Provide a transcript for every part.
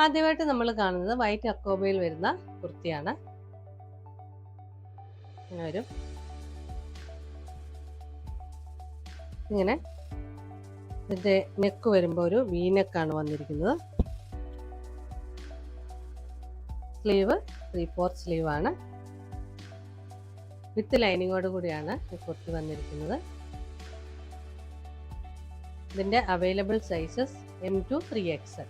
ആദ്യമായിട്ട് നമ്മൾ കാണുന്നത് വൈറ്റ് അക്കോബയിൽ വരുന്ന കുർത്തിയാണ്. ഇങ്ങനെ വരും. ഇങ്ങനെ ഇതിൻ്റെ നെക്ക് വരുമ്പോൾ ഒരു വി നെക്കാണ് വന്നിരിക്കുന്നത്. സ്ലീവ് 3/4 സ്ലീവാണ്. വിത്ത് ലൈനിങ്ങോട് കൂടിയാണ് ഈ കുർത്തി വന്നിരിക്കുന്നത്. ഇതിൻ്റെ available sizes M to 3XL.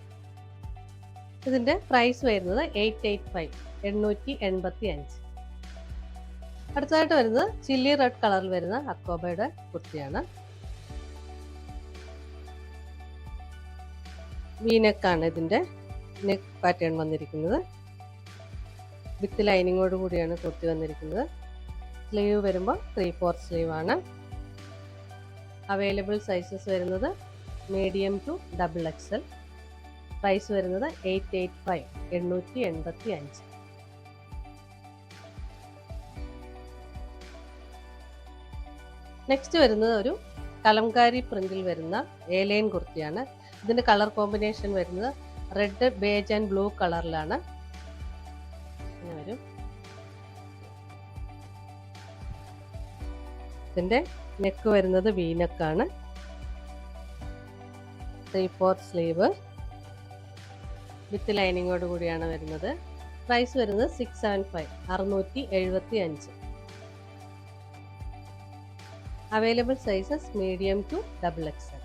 ഇതിൻ്റെ പ്രൈസ് വരുന്നത് 885, 885. അടുത്തതായിട്ട് വരുന്നത് ചില്ലി റെഡ് കളറിൽ വരുന്ന അക്കോബയുടെ കുർത്തിയാണ്. വി നെക്കാണ് ഇതിൻ്റെ നെക്ക് പാറ്റേൺ വന്നിരിക്കുന്നത്. വിത്ത് ലൈനിങ്ങോട് കൂടിയാണ് കുർത്തി വന്നിരിക്കുന്നത്. സ്ലീവ് വരുമ്പോൾ 3/4 സ്ലീവാണ്. അവൈലബിൾ സൈസസ് വരുന്നത് മീഡിയം ടു XXL. പ്രൈസ് വരുന്നത് 885, 885. നെക്സ്റ്റ് വരുന്നത് ഒരു കലംകാരി പ്രിന്റിൽ വരുന്ന ഏലൈൻ കുർത്തിയാണ്. ഇതിൻ്റെ കളർ കോമ്പിനേഷൻ വരുന്നത് റെഡ്, ബേജ് ആൻഡ് ബ്ലൂ കളറിലാണ്. ഇങ്ങനെ വരും. ഇതിൻ്റെ നെക്ക് വരുന്നത് വി നെക്കാണ്. 3/4 സ്ലീവ് വിത്ത് ലൈനിങ്ങോട് കൂടിയാണ് വരുന്നത്. പ്രൈസ് വരുന്നത് 675, 675. Available sizes medium to XXL.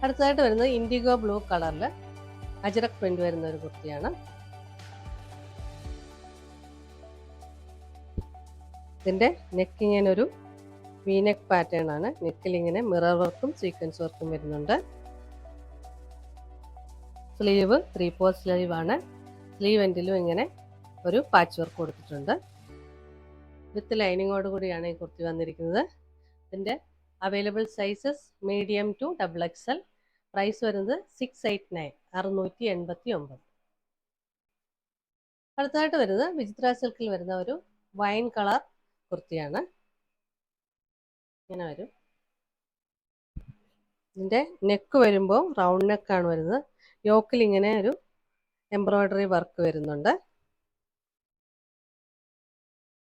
അടുത്തതായിട്ട് വരുന്നത് ഇൻഡിഗോ ബ്ലൂ കളറിൽ അജ്രക് പ്രിന്റ് വരുന്ന ഒരു കുർത്തിയാണ്. ഇതിൻ്റെ നെക്കിങ്ങനെ ഒരു വി നെക്ക് പാറ്റേൺ ആണ്. നെക്കിൽ ഇങ്ങനെ മിറർ വർക്കും സീക്വൻസ് വർക്കും വരുന്നുണ്ട്. സ്ലീവ് 3/4 സ്ലീവ് ആണ്. സ്ലീവ് എൻഡിലും ഇങ്ങനെ ഒരു പാച്ച് വർക്ക് കൊടുത്തിട്ടുണ്ട്. വിത്ത് ലൈനിങ്ങോട് കൂടിയാണ് ഈ കുർത്തി വന്നിരിക്കുന്നത്. ഇതിൻ്റെ available sizes medium to XXL. Price വരുന്നത് 689, 689. അടുത്തതായിട്ട് വരുന്നത് വിചിത്ര സിൽക്കിൽ വരുന്ന ഒരു വൈൻ കളർ കുർത്തിയാണ്. ഇങ്ങനെ വരും. ഇതിൻ്റെ നെക്ക് വരുമ്പോൾ റൗണ്ട് നെക്കാണ് വരുന്നത്. യോക്കിൽ ഇങ്ങനെ ഒരു എംബ്രോയ്ഡറി വർക്ക് വരുന്നുണ്ട്.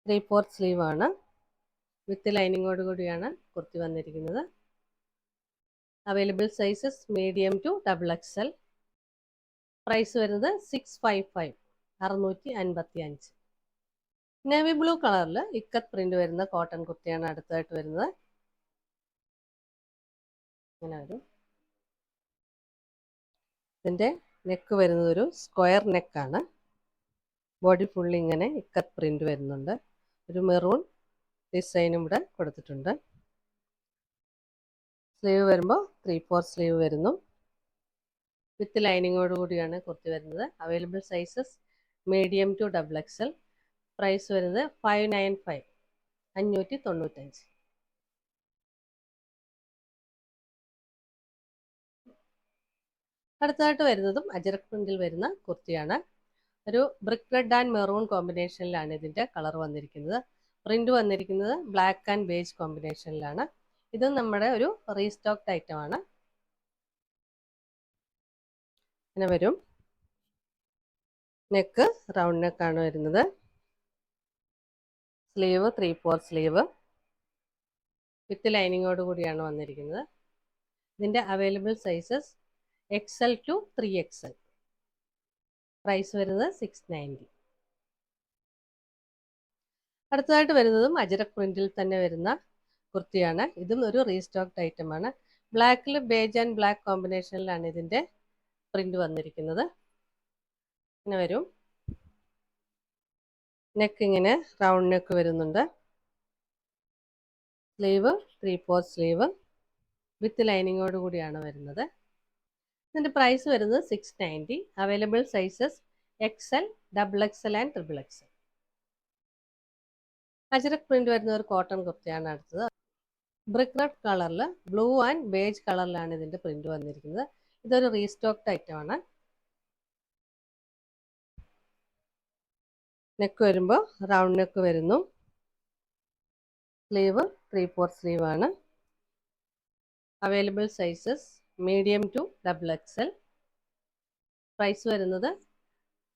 3/4 സ്ലീവാണ്. വിത്ത് ലൈനിങ്ങോട് കൂടിയാണ് കുർത്തി വന്നിരിക്കുന്നത്. Available sizes medium to XXL. Price വരുന്നത് 655, 655. നേവി ബ്ലൂ കളറിൽ ഇക്കത്ത് പ്രിന്റ് വരുന്ന കോട്ടൺ കുർത്തിയാണ് അടുത്തായിട്ട് വരുന്നത്. ഇങ്ങനെ വരും. ഇതിൻ്റെ നെക്ക് വരുന്നത് ഒരു സ്ക്വയർ നെക്കാണ്. ബോഡി ഫുള്ളി ഇങ്ങനെ ഇക്കത്ത് പ്രിന്റ് വരുന്നുണ്ട്. ഒരു മെറൂൺ ഡിസൈനും ഇവിടെ കൊടുത്തിട്ടുണ്ട്. സ്ലീവ് വരുമ്പോൾ 3/4 സ്ലീവ് വരുന്നു. വിത്ത് ലൈനിങ്ങോട് കൂടിയാണ് കുർത്തി വരുന്നത്. Available sizes medium to XXL. Price വരുന്നത് 595, 595. അടുത്തതായിട്ട് വരുന്നതും അജ്രക് പ്രിന്റിൽ വരുന്ന കുർത്തിയാണ്. ഒരു ബ്രിക്ക് റെഡ് ആൻഡ് മെറൂൺ കോമ്പിനേഷനിലാണ് ഇതിൻ്റെ കളർ വന്നിരിക്കുന്നത്. പ്രിന്റ് വന്നിരിക്കുന്നത് ബ്ലാക്ക് ആൻഡ് ബേജ് കോമ്പിനേഷനിലാണ്. ഇത് നമ്മുടെ ഒരു റീസ്റ്റോക്ഡ് ഐറ്റം ആണ്. ഇങ്ങനെ വരും. നെക്ക് റൗണ്ട് നെക്കാണ് വരുന്നത്. സ്ലീവ് 3/4 സ്ലീവ് വിത്ത് ലൈനിങ്ങോട് കൂടിയാണ് വന്നിരിക്കുന്നത്. ഇതിൻ്റെ available sizes XL to 3XL. Price വരുന്നത് 690. അടുത്തതായിട്ട് വരുന്നതും അജ്രക് പ്രിന്റിൽ തന്നെ വരുന്ന കുർത്തിയാണ്. ഇതും ഒരു റീസ്റ്റോക്ഡ് ഐറ്റം ആണ്. ബ്ലാക്കിൽ ബേജ് ആൻഡ് ബ്ലാക്ക് കോമ്പിനേഷനിലാണ് ഇതിൻ്റെ പ്രിന്റ് വന്നിരിക്കുന്നത്. ഇങ്ങനെ വരും. നെക്ക് ഇങ്ങനെ റൗണ്ട് നെക്ക് വരുന്നുണ്ട്. സ്ലീവ് 3/4 സ്ലീവ് വിത്ത് ലൈനിങ്ങോട് കൂടിയാണ് വരുന്നത്. ഇതിൻ്റെ പ്രൈസ് വരുന്നത് 690. Available sizes XL, XXL and XXL. Ajrak print വരുന്ന ഒരു കോട്ടൺ കുർത്തിയാണ് അടുത്തത്. ബ്രിക്ക് റെഡ് കളറിൽ ബ്ലൂ ആൻഡ് ബേജ് കളറിലാണ് ഇതിൻ്റെ പ്രിന്റ് വന്നിരിക്കുന്നത്. ഇതൊരു റീസ്റ്റോക്ഡ് ഐറ്റം ആണ്. നെക്ക് വരുമ്പോൾ റൗണ്ട് നെക്ക് വരുന്നു. സ്ലീവ് 3/4 സ്ലീവ് ആണ്. Available sizes medium to XXL. Price വരുന്നത്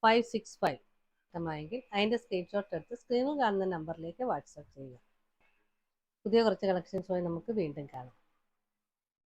565 ഇഷ്ടമായെങ്കിൽ അതിൻ്റെ സ്ക്രീൻഷോട്ട് എടുത്ത് സ്ക്രീനിൽ കാണുന്ന നമ്പറിലേക്ക് വാട്സപ്പ് ചെയ്യുക. പുതിയ കുറച്ച് കളക്ഷൻസുമായി നമുക്ക് വീണ്ടും കാണാം.